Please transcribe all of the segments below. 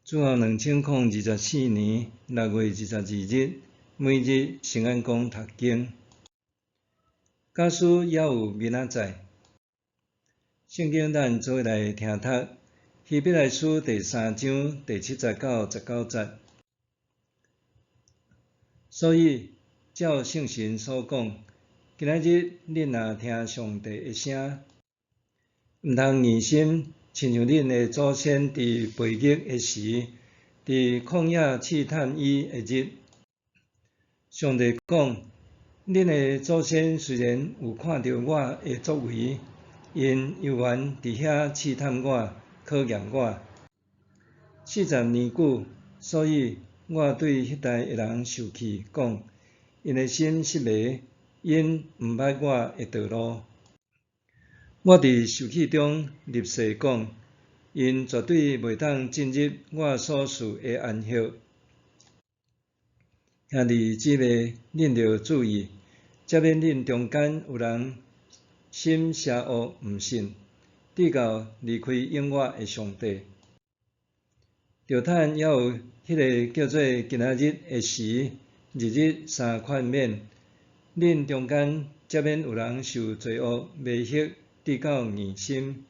主后2024年6月22日，每日圣安宫读经。假使还有明仔载，圣经咱做伙来听读。希伯来书第3章第7到19节。所以，照圣神所讲，今仔日恁若听上帝的声，毋通硬心，亲像恁的祖先伫背逆的时，伫旷野试探伊的日。上帝讲，恁的祖先虽然有看到我的作为，因犹原伫遐试探我，考验我40年久，所以我对迄代的人受气，讲因的心失迷，因毋捌我的道路。我伫受气中立誓讲，因绝对袂当进入我所赐的安息。兄弟姊妹，恁着注意，才免恁中间有人心邪恶，毋信，直到离开永活的上帝。着趁还有迄个叫做今仔日的时，日日3款面，恁中间才免有人受罪恶迷惑，直到硬心。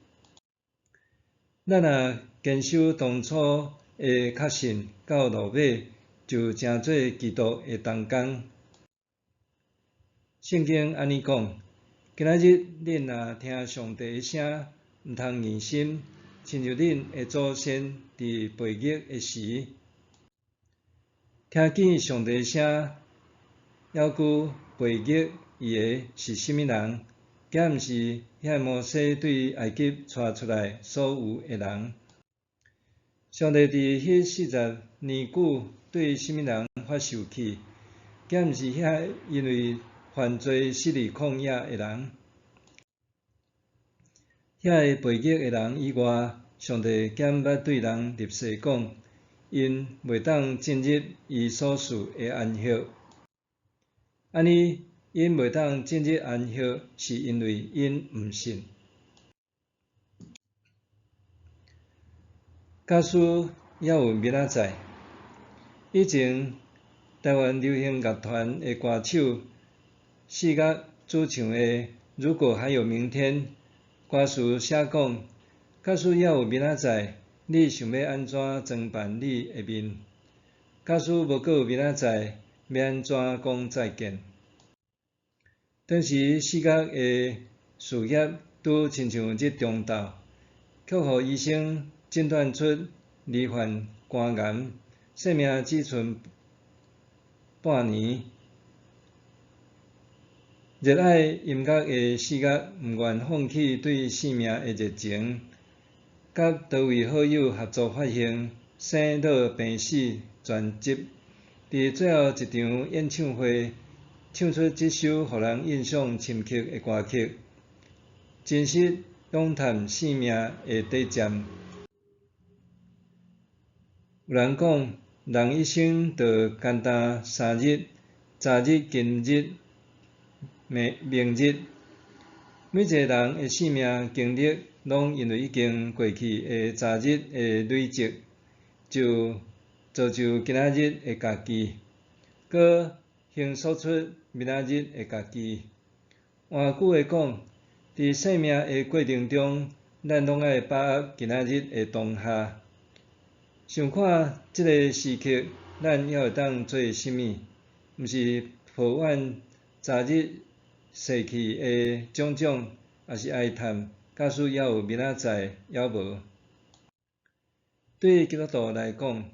咱若坚守当初的确信到落尾，就成做基督的同工。圣经安尼讲，今仔日恁若听上帝的声，毋通硬心，亲像恁的祖先伫背逆的时，听见上帝的声，犹佫背逆伊的是甚物人？敢毋是遐摩西对埃及带出来所有的人？上帝伫迄40年久对甚物人发受气？敢毋是遐因为犯罪死伫旷野的人？遐个背逆的人以外，上帝敢捌对人立誓讲，因袂当进入伊所赐的安息。安尼，因袂当进入安息，是因为因毋信。假使还有明仔载，以前台湾流行乐团的歌手四角主唱的《如果还有明天》，歌词写讲，假使还有明仔载，你想要安怎装扮你的面？假使无阁有明仔载，要安怎讲再见？当时四角的事业拄亲像入中昼，却互医生诊断出罹患肝癌，生命只剩半年。热爱音乐的四角毋愿放弃对生命的热情，甲多位好友合作发行《生老病死》专辑，伫最后一场演唱会唱出这首互人印象深刻的歌曲，真实咏叹生命的短暂。有人讲，人一生就简单3日：早日、今日、明日。每一个人的生命经历，拢因为已经过去的早日的累积，就造就今仔日的家己，佮形塑出明仔日的家己。换句话讲，伫生命的过程中，咱拢爱把握今仔日的当下。想看即个时刻，咱还会当做甚物？毋是抱怨早日逝去的种种，也是哀叹假使还有明仔载，还无。对基督徒来讲，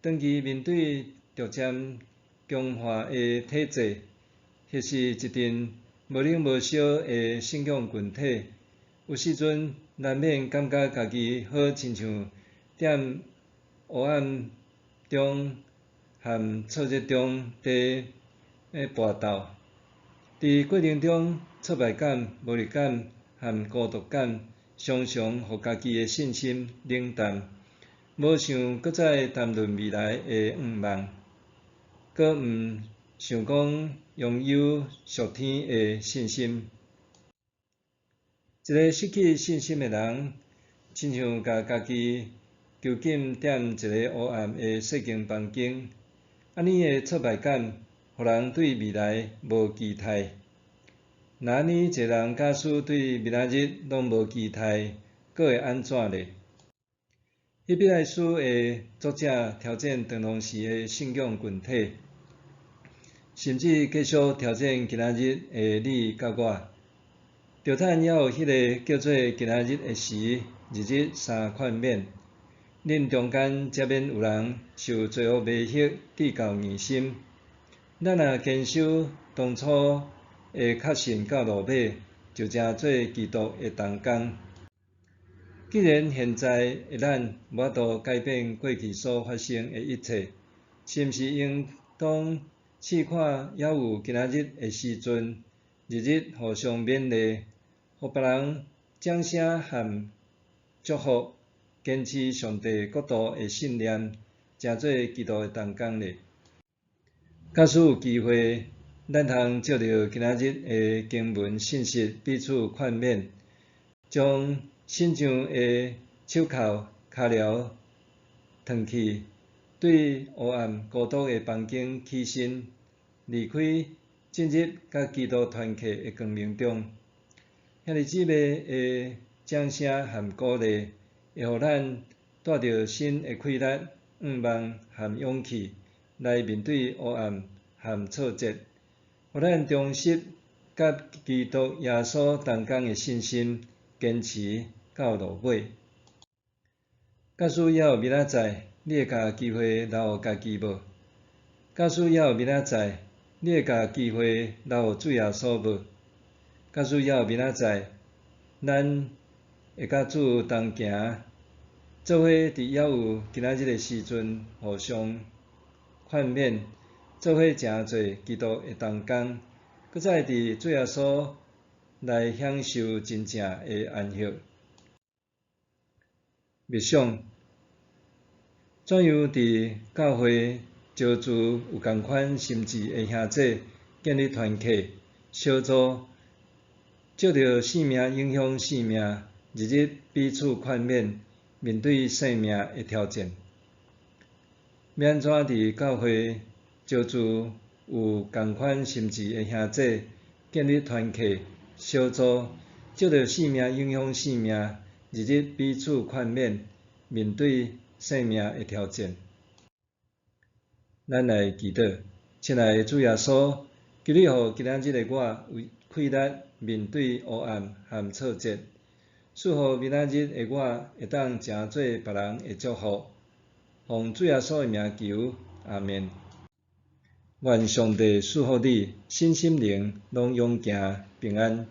长期面对逐渐强化的体制，或是一阵无冷无烧的信仰群体，有时阵难免感觉家己好亲像踮黑暗中和挫折中伫搏斗。伫过程中，挫败感、无力感和孤独感，常常互家己的信心冷淡，无想搁再谈论未来的愿望，搁毋想讲拥有属天的信心。一个失去信心的人，亲像甲家己求紧踮一个黑暗的细间房间，安尼的挫败感，互人对未来无期待。若安尼一个人假使对明仔日拢无期待，佫会安怎呢？希伯来书的作者挑战长隆时的信仰群体，甚至继续挑战今仔日的你甲我。着趁还有迄个叫做今仔日的时，日日三款面，恁中间才免有人受罪恶迷惑，跌到硬心。咱若坚守当初的确信到落尾，就正做基督的同工。既然现在的咱无法度改变过去所发生的一切，是毋是应当试看还有今仔日的时阵，日日互相勉励，互别人掌声和祝福，坚持上帝国度的信念，正做基督的同工呢？假使有机会，咱通借着今仔日的经文信息彼此劝勉，将信上的手铐脚镣脱去，对黑暗孤独的房间起身，离开，进入甲基督团契的光明中。兄弟姊妹的掌声和鼓励，会互咱带着新的气力、愿望和勇气来面对黑暗和挫折，互咱重拾甲基督耶稣同工的信心，坚持到落尾。假使还有明仔载，你会甲机会留互家己无？假使还有明仔载，你会甲机会留互主耶稣无？假使还有明仔载，咱会甲主同行，做伙伫还有今仔日的时阵，互相劝勉，做伙诚侪基督的同工，搁再伫主耶稣来享受真正的安息。默想，怎样伫教会招助有共款心志的兄弟，建立团契、小组，借着性命影响性命，日日彼此劝勉，面对生命的挑战。要安怎伫教会招助有共款心志的兄弟，建立团契、小组，借着性命影响性命，日日彼此劝勉，面对生命的挑战。咱来祈祷，亲爱的主耶稣，求你互今仔日的我有气力面对黑暗和挫折，赐互明仔日的我会当诚做别人的祝福。奉主耶稣的名求，阿们。愿上帝赐福你，身心灵拢永行平安。